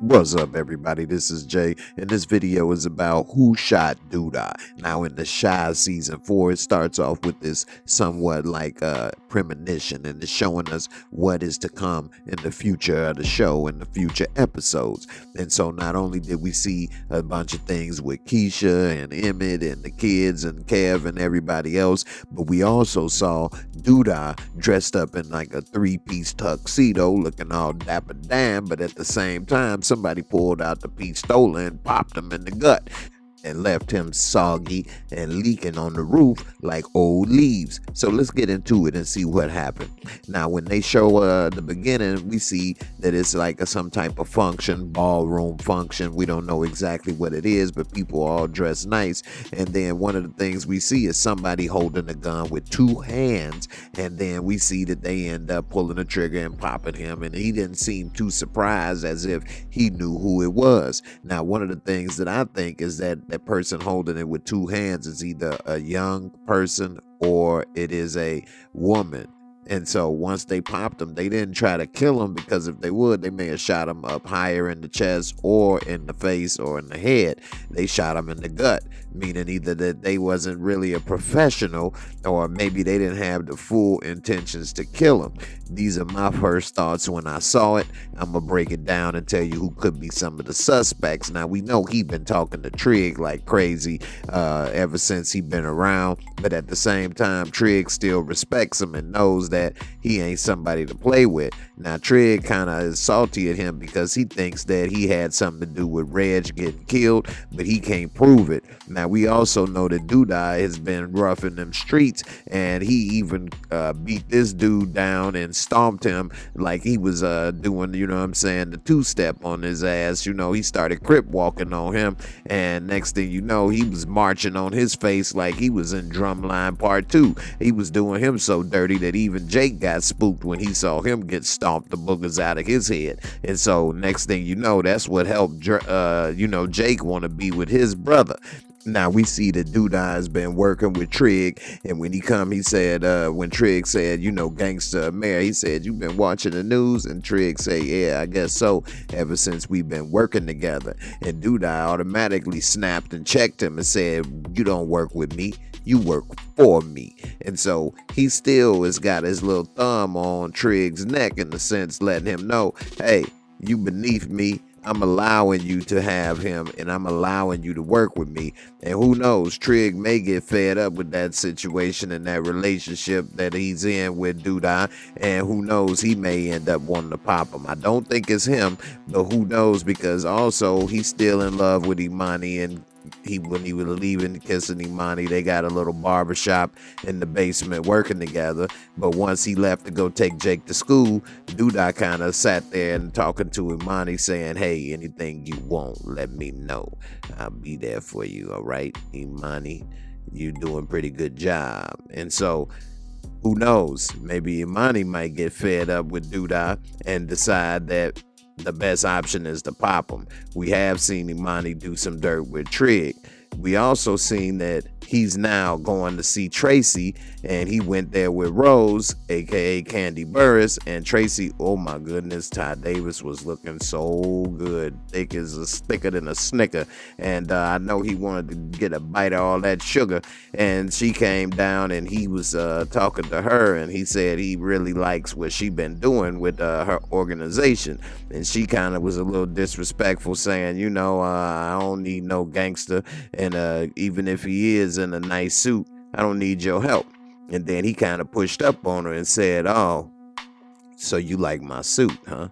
What's up, everybody? This is Jay, and this video is about who shot DUDA. Now, in the Shy Season 4, it starts off with this somewhat like premonition, and it's showing us what is to come in the future of the show and the future episodes. And so, not only did we see a bunch of things with Keisha and Emmett and the kids and Kev and everybody else, but we also saw DUDA dressed up in like a three-piece tuxedo, looking all dapper damn, but at the same time, somebody pulled out the pistola and popped him in the gut and left him soggy and leaking on the roof like old leaves. So let's get into it and see what happened. Now, when they show the beginning, we see that it's like some type of function, ballroom function. We don't know exactly what it is, but people all dressed nice. And then one of the things we see is somebody holding a gun with two hands. And then we see that they end up pulling the trigger and popping him. And he didn't seem too surprised, as if he knew who it was. Now, one of the things that I think is that that person holding it with two hands is either a young person or it is a woman. And so once they popped him, they didn't try to kill him, because if they would, they may have shot him up higher in the chest or in the face or in the head. They shot him in the gut, meaning either that they wasn't really a professional, or maybe they didn't have the full intentions to kill him. These are my first thoughts when I saw it. I'm going to break it down and tell you who could be some of the suspects. Now, we know he been talking to Trig like crazy ever since he been around, but at the same time, Trig still respects him and knows that he ain't somebody to play with. Now, Trig kind of is salty at him because he thinks that he had something to do with Reg getting killed, but he can't prove it. Now, we also know that DUDA has been rough in them streets, and he even beat this dude down and stomped him like he was doing, you know what I'm saying, the two-step on his ass. You know, he started crip walking on him, and next thing you know, he was marching on his face like he was in Drumline Part 2. He was doing him so dirty that even Jake got spooked when he saw him get stomped the boogers out of his head. And so next thing you know, that's what helped Jake want to be with his brother. Now, we see that DUDA has been working with Trig, and when he come, he said, when Trig said, gangster mayor, he said, "You been watching the news?" And Trig say, "Yeah, I guess so, ever since we've been working together." And DUDA automatically snapped and checked him and said, "You don't work with me, you work for me." And so he still has got his little thumb on Trig's neck, in the sense letting him know, hey, you beneath me. I'm allowing you to have him, and I'm allowing you to work with me. And who knows, Trig may get fed up with that situation and that relationship that he's in with DUDA, and who knows, he may end up wanting to pop him. I don't think it's him, but who knows, because also he's still in love with Imani, and when he was leaving, kissing Imani, they got a little barbershop in the basement working together. But once he left to go take Jake to school, DUDA kind of sat there and talking to Imani, saying, "Hey, anything you want, let me know. I'll be there for you, all right, Imani? You doing pretty good job." And so, who knows, maybe Imani might get fed up with DUDA and decide that the best option is to pop him. We have seen Imani do some dirt with Trig. We also seen that he's now going to see Tracy, and he went there with Rose, aka Candy Burris, and Tracy, oh my goodness, Ty Davis was looking so good, thicker than a Snicker, and I know he wanted to get a bite of all that sugar. And she came down, and he was talking to her, and he said he really likes what she been doing with her organization. And she kind of was a little disrespectful, saying, I don't need no gangster, and even if he is in a nice suit, I don't need your help. And then he kind of pushed up on her and said, "Oh, so you like my suit, huh?"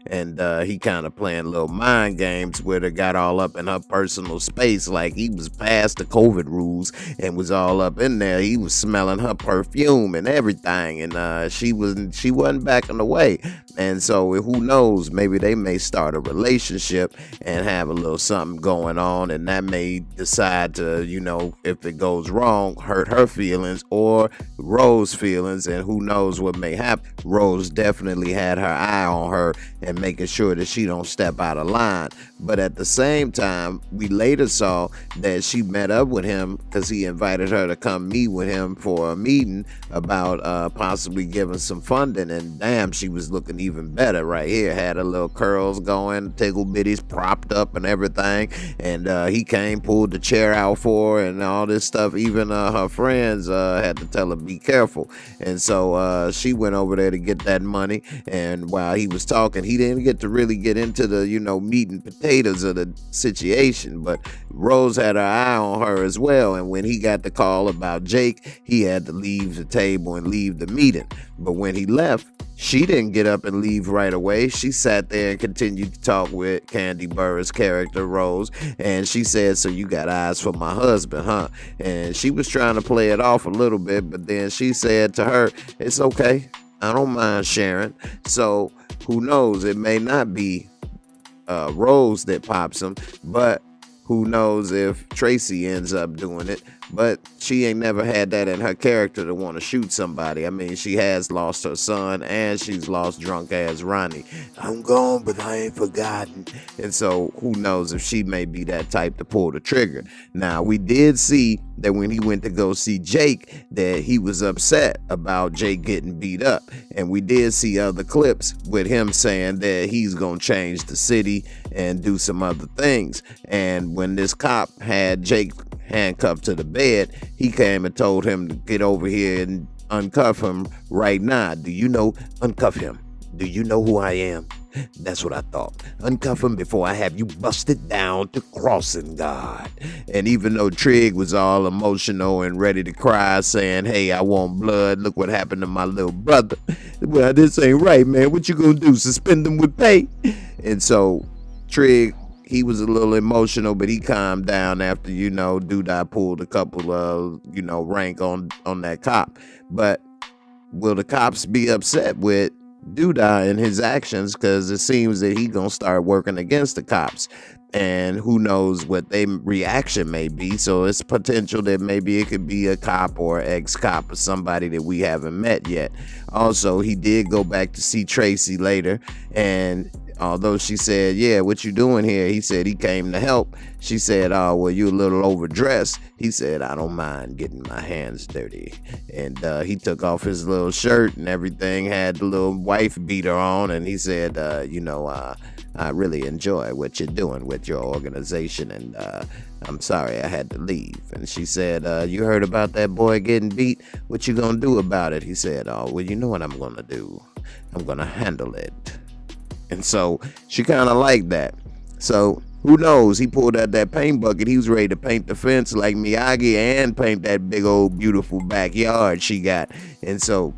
And he kind of playing little mind games with her, got all up in her personal space like he was past the COVID rules and was all up in there. He was smelling her perfume and everything, and she wasn't backing away. And so who knows, maybe they may start a relationship and have a little something going on, and that may decide to, if it goes wrong, hurt her feelings or Rose's feelings, and who knows what may happen. Rose definitely had her eye on her, and making sure that she don't step out of line. But at the same time, we later saw that she met up with him because he invited her to come meet with him for a meeting about possibly giving some funding. And damn, she was looking even better right here. Had her little curls going, tickle bitties propped up and everything. And he came, pulled the chair out for her and all this stuff. Even her friends had to tell her, be careful. And so she went over there to get that money. And while he was talking, he didn't get to really get into the, meat and potatoes of the situation. But Rose had her eye on her as well. And when he got the call about Jake, he had to leave the table and leave the meeting. But when he left, she didn't get up and leave right away. She sat there and continued to talk with Kandi Burruss' character, Rose. And she said, so you got eyes for my husband, huh? And she was trying to play it off a little bit, but then she said to her, it's okay. I don't mind sharing. So who knows? It may not be Rose that pops him, but who knows if Tracy ends up doing it. But she ain't never had that in her character to want to shoot somebody. I mean, she has lost her son and she's lost drunk ass Ronnie. I'm gone, but I ain't forgotten. And so who knows if she may be that type to pull the trigger. Now, we did see that when he went to go see Jake, that he was upset about Jake getting beat up. And we did see other clips with him saying that he's going to change the city and do some other things. And when this cop had Jake handcuffed to the bed, he came and told him to get over here and uncuff him right now. Do you know? Uncuff him. Do you know who I am? That's what I thought. Uncuff him before I have you busted down to crossing guard. And even though Trig was all emotional and ready to cry, saying, hey, I want blood. Look what happened to my little brother. Well, this ain't right, man. What you gonna do? Suspend him with pay? And so Trig, he was a little emotional, but he calmed down after, DUDA pulled a couple of, rank on that cop. But will the cops be upset with DUDA and his actions? Because it seems that he gonna start working against the cops. And who knows what their reaction may be. So it's potential that maybe it could be a cop or ex-cop or somebody that we haven't met yet. Also, he did go back to see Tracy later, and although she said, yeah, what you doing here? He said he came to help. She said, oh, well, you a little overdressed. He said, I don't mind getting my hands dirty. And he took off his little shirt and everything, had the little wife beater on. And he said, I really enjoy what you're doing with your organization. And I'm sorry I had to leave. And she said, you heard about that boy getting beat? What you gonna do about it? He said, oh, well, you know what I'm gonna do? I'm gonna handle it. And so she kind of liked that. So who knows? He pulled out that paint bucket. He was ready to paint the fence like Miyagi and paint that big old beautiful backyard she got. And so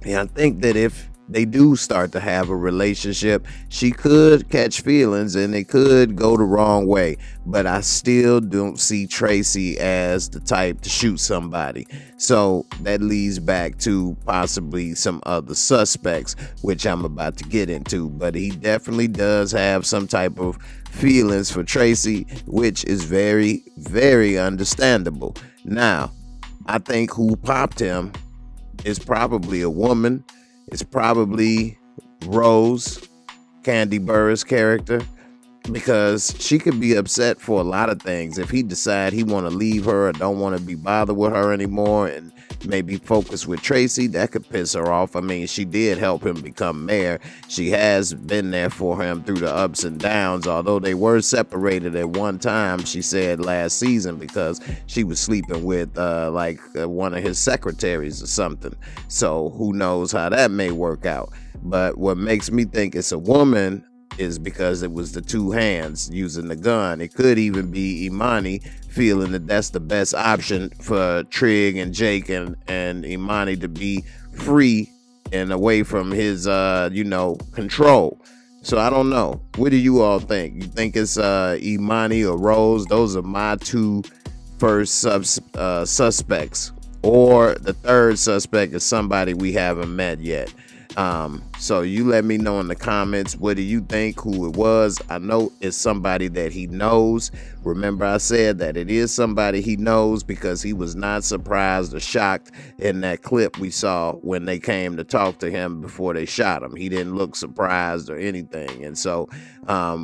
I think that if they do start to have a relationship, she could catch feelings and it could go the wrong way. But I still don't see Tracy as the type to shoot somebody. So that leads back to possibly some other suspects, which I'm about to get into. But he definitely does have some type of feelings for Tracy, which is very, very understandable. Now, I think who popped him is probably a woman. It's probably Rose, Kandi Burruss' character, because she could be upset for a lot of things. If he decide he want to leave her or don't want to be bothered with her anymore and maybe focus with Tracy, that could piss her off. I mean, she did help him become mayor. She has been there for him through the ups and downs, although they were separated at one time, she said last season, because she was sleeping with one of his secretaries or something. So who knows how that may work out. But what makes me think it's a woman is because it was the two hands using the gun. It could even be Imani feeling that that's the best option for Trig and Jake and Imani to be free and away from his control. So I don't know. What do you all think? You think it's Imani or Rose? Those are my two first suspects. Or the third suspect is somebody we haven't met yet. So you let me know in the comments, what do you think, who it was? I know it's somebody that he knows. Remember, I said that it is somebody he knows, because he was not surprised or shocked in that clip we saw when they came to talk to him before they shot him. He didn't look surprised or anything. And so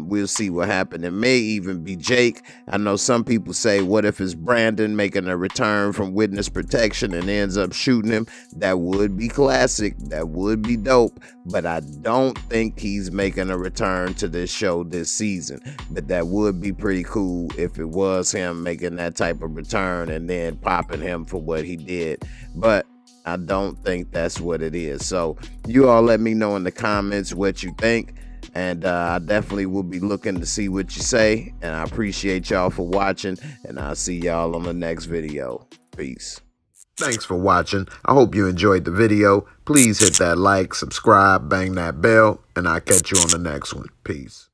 we'll see what happened. It may even be Jake. I know some people say, what if it's Brandon making a return from witness protection and ends up shooting him? That would be classic. That would be dope. But I don't think he's making a return to this show this season. But that would be pretty cool if it was him making that type of return and then popping him for what he did. But I don't think that's what it is. So you all let me know in the comments what you think. And I definitely will be looking to see what you say. And I appreciate y'all for watching. And I'll see y'all on the next video. Peace. Thanks for watching. I hope you enjoyed the video. Please hit that like, subscribe, bang that bell, and I'll catch you on the next one. Peace.